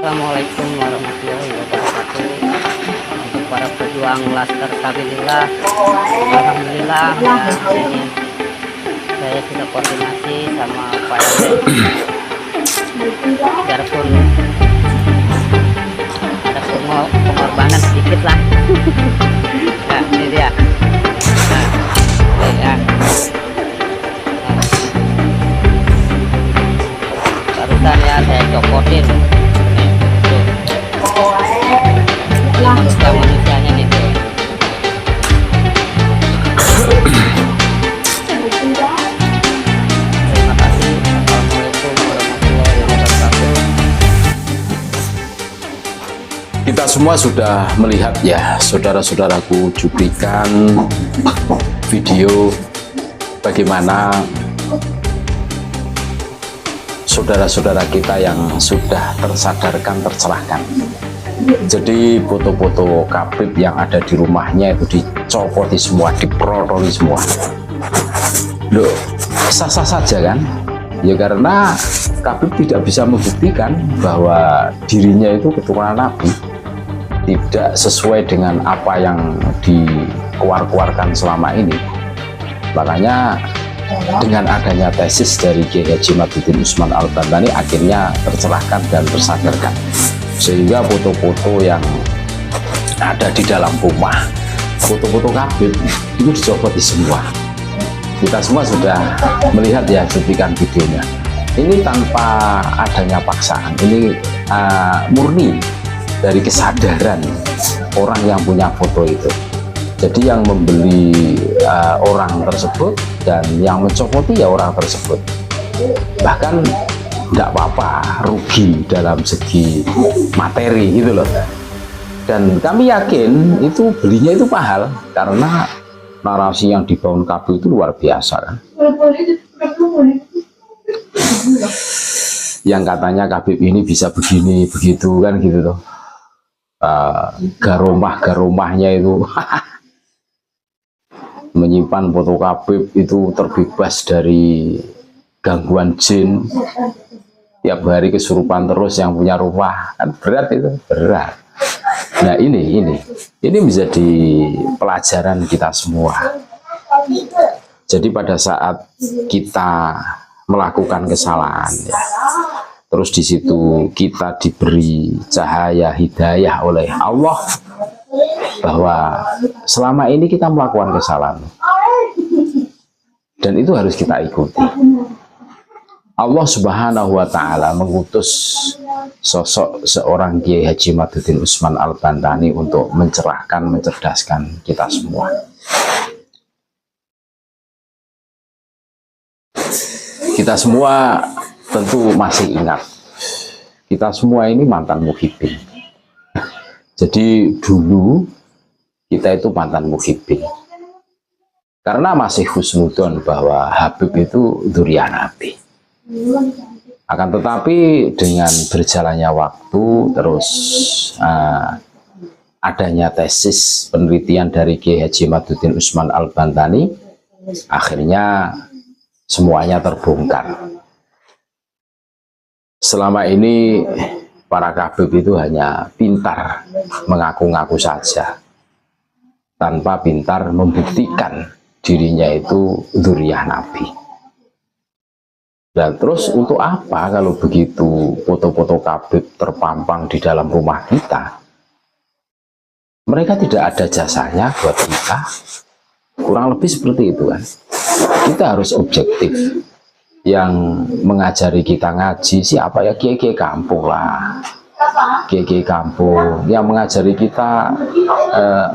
Assalamualaikum warahmatullahi wabarakatuh. Untuk para pejuang Laskar Sabilillah, alhamdulillah ini saya sudah koordinasi sama Pak RT. Biarpun ada pengorbanan sedikit lah. Nah, ini dia. Nah, ya. Barusan ya saya copotin. Manusianya nih tuh. Terima kasih. Assalamualaikum warahmatullahi wabarakatuh. Kita semua sudah melihat ya, saudara-saudaraku, cuplikan video bagaimana saudara-saudara kita yang sudah tersadarkan, tercerahkan. Jadi foto-foto Khabib yang ada di rumahnya itu dicopoti semua, diprotoli semua. Loh, sah-sah saja kan? Ya karena Khabib tidak bisa membuktikan bahwa dirinya itu keturunan Nabi, tidak sesuai dengan apa yang dikeluarkan selama ini. Makanya dengan adanya tesis dari Kiai Haji Maduddin Usman Al-Bantani akhirnya tercerahkan dan tersadarkan, sehingga foto-foto yang ada di dalam rumah, foto-foto Khabib itu dicopot di semua. Kita semua sudah melihat ya cuplikan videonya. Ini tanpa adanya paksaan, ini murni dari kesadaran orang yang punya foto itu. Jadi yang membeli orang tersebut dan yang mencopoti ya orang tersebut. Bahkan tidak apa-apa rugi dalam segi materi gitu loh. Dan kami yakin itu belinya itu mahal karena narasi yang dibangun Khabib itu luar biasa kan. Yang katanya Khabib ini bisa begini begitu kan gitu loh. Garomahnya itu menyimpan foto Khabib itu terbebas dari gangguan jin, tiap hari kesurupan terus yang punya rumah, kan berat itu, berat. Nah ini menjadi pelajaran kita semua. Jadi pada saat kita melakukan kesalahan ya, terus di situ kita diberi cahaya hidayah oleh Allah bahwa selama ini kita melakukan kesalahan dan itu harus kita ikuti. Allah Subhanahu wa Ta'ala mengutus sosok seorang Kiai Haji Maduddin Usman Al-Bantani untuk mencerahkan, mencerdaskan kita semua. Kita semua tentu masih ingat, kita semua ini mantan muhibbin. Jadi dulu kita itu mantan muhibbin karena masih husnudon bahwa Habib itu dzurriyyah Nabi. Akan tetapi dengan berjalannya waktu terus adanya tesis penelitian dari Kiai Haji Maduddin Usman Al-Bantani, akhirnya semuanya terbongkar. Selama ini para Khabib itu hanya pintar mengaku-ngaku saja tanpa pintar membuktikan dirinya itu dzurriyyah Nabi. Dan terus untuk apa kalau begitu foto-foto Khabib terpampang di dalam rumah kita? Mereka tidak ada jasanya buat kita. Kurang lebih seperti itu kan. Kita harus objektif. Yang mengajari kita ngaji siapa ya? Kiai-kiai kampung lah. Kiai-kiai kampung. Yang mengajari kita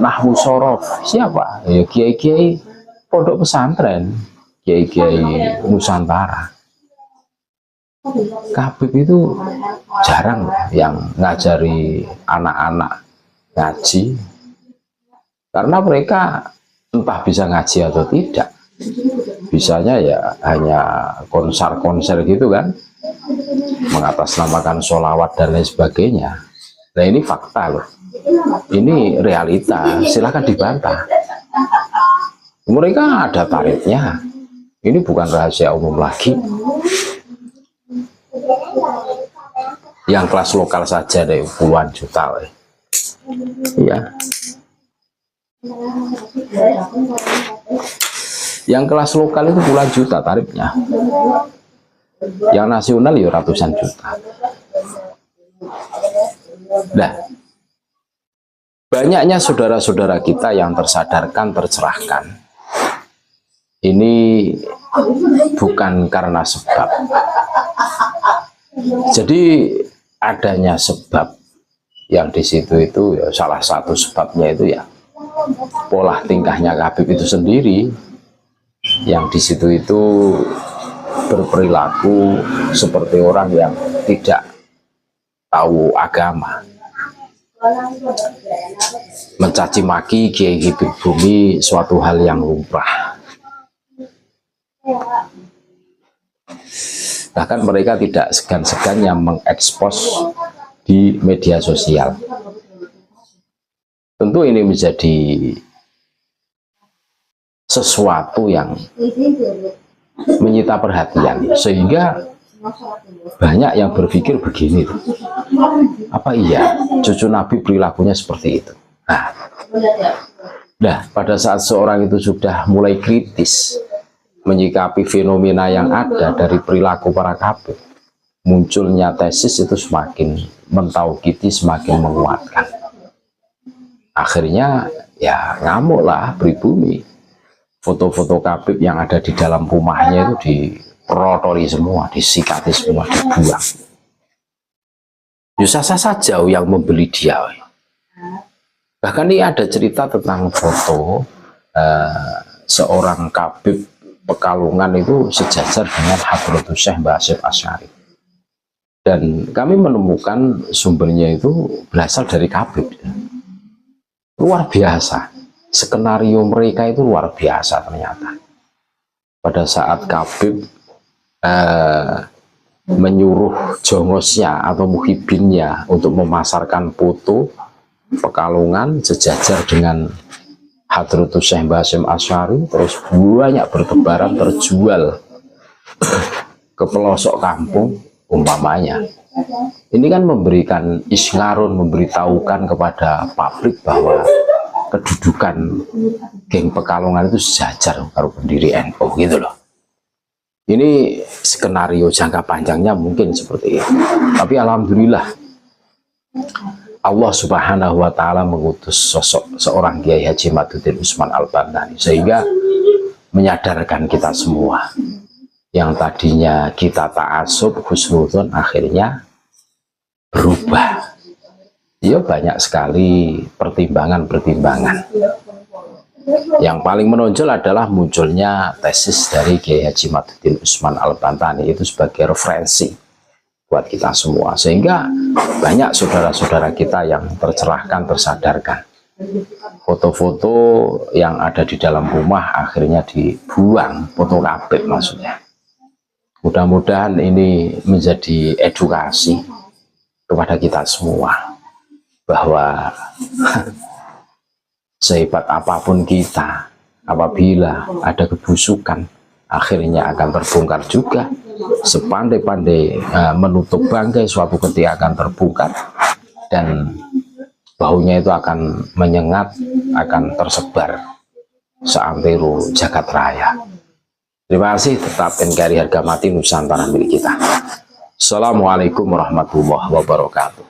nahwu shorof siapa? Ya kiai-kiai pondok pesantren, kiai-kiai Nusantara. Khabib itu jarang yang ngajari anak-anak ngaji karena mereka entah bisa ngaji atau tidak, bisanya ya hanya konser-konser gitu kan, mengatasnamakan sholawat dan lain sebagainya. Nah ini fakta loh, ini realita, silahkan dibantah. Mereka ada tarifnya, ini bukan rahasia umum lagi. Yang kelas lokal saja deh puluhan juta. Iya. Yang kelas lokal itu puluhan juta tarifnya. Yang nasional ya ratusan juta. Nah, banyaknya saudara-saudara kita yang tersadarkan, tercerahkan. Ini bukan karena sebab. Jadi adanya sebab yang di situ itu ya, salah satu sebabnya itu ya pola tingkahnya Habib itu sendiri, yang di situ itu berperilaku seperti orang yang tidak tahu agama, mencaci maki Kiai Habib Bumi suatu hal yang lumrah. Bahkan mereka tidak segan-segan yang mengekspos di media sosial. Tentu ini menjadi sesuatu yang menyita perhatian, sehingga banyak yang berpikir begini, apa iya cucu Nabi perilakunya seperti itu? Nah, pada saat seorang itu sudah mulai kritis menyikapi fenomena yang ada dari perilaku para kabir, munculnya tesis itu semakin mentauhidi, semakin menguatkan. Akhirnya ya ngamuklah pribumi. Foto-foto Habib yang ada di dalam rumahnya itu diprotoli semua, disikati semua, dibuang. Yusasa saja yang membeli dia. Bahkan ini ada cerita tentang foto seorang Habib Pekalongan itu sejajar dengan Hadratus Syekh Mbah Hasyim Asy'ari. Dan kami menemukan sumbernya itu berasal dari Habib. Luar biasa. Skenario mereka itu luar biasa ternyata. Pada saat Habib menyuruh jongosnya atau muhibinnya untuk memasarkan foto Pekalongan sejajar dengan Hadratus Syekh Mbah Hasyim Asy'ari, terus banyak bertebaran terjual ke pelosok kampung umpamanya. Ini kan memberikan isngarun, memberitahukan kepada publik bahwa kedudukan geng Pekalongan itu sejajar karo pendiri NU gitu loh. Ini skenario jangka panjangnya mungkin seperti itu. Tapi alhamdulillah Allah Subhanahu wa Ta'ala mengutus sosok seorang Kiai Haji Maduddin Usman Al-Bantani, sehingga menyadarkan kita semua yang tadinya kita ta'assub husnudzon akhirnya berubah. Ya banyak sekali pertimbangan-pertimbangan. Yang paling menonjol adalah munculnya tesis dari Kiai Haji Maduddin Usman Al-Bantani itu sebagai referensi buat kita semua, sehingga banyak saudara-saudara kita yang tercerahkan, tersadarkan. Foto-foto yang ada di dalam rumah akhirnya dibuang, foto Habib maksudnya. Mudah-mudahan ini menjadi edukasi kepada kita semua bahwa sehebat apapun kita, apabila ada kebusukan akhirnya akan terbongkar juga. Sepandai-pandai menutup bangkai, suatu ketika akan terbongkar dan baunya itu akan menyengat, akan tersebar seantero jagat raya. Terima kasih. Tetap NKRI harga mati, Nusantara milik kita. Assalamualaikum warahmatullahi wabarakatuh.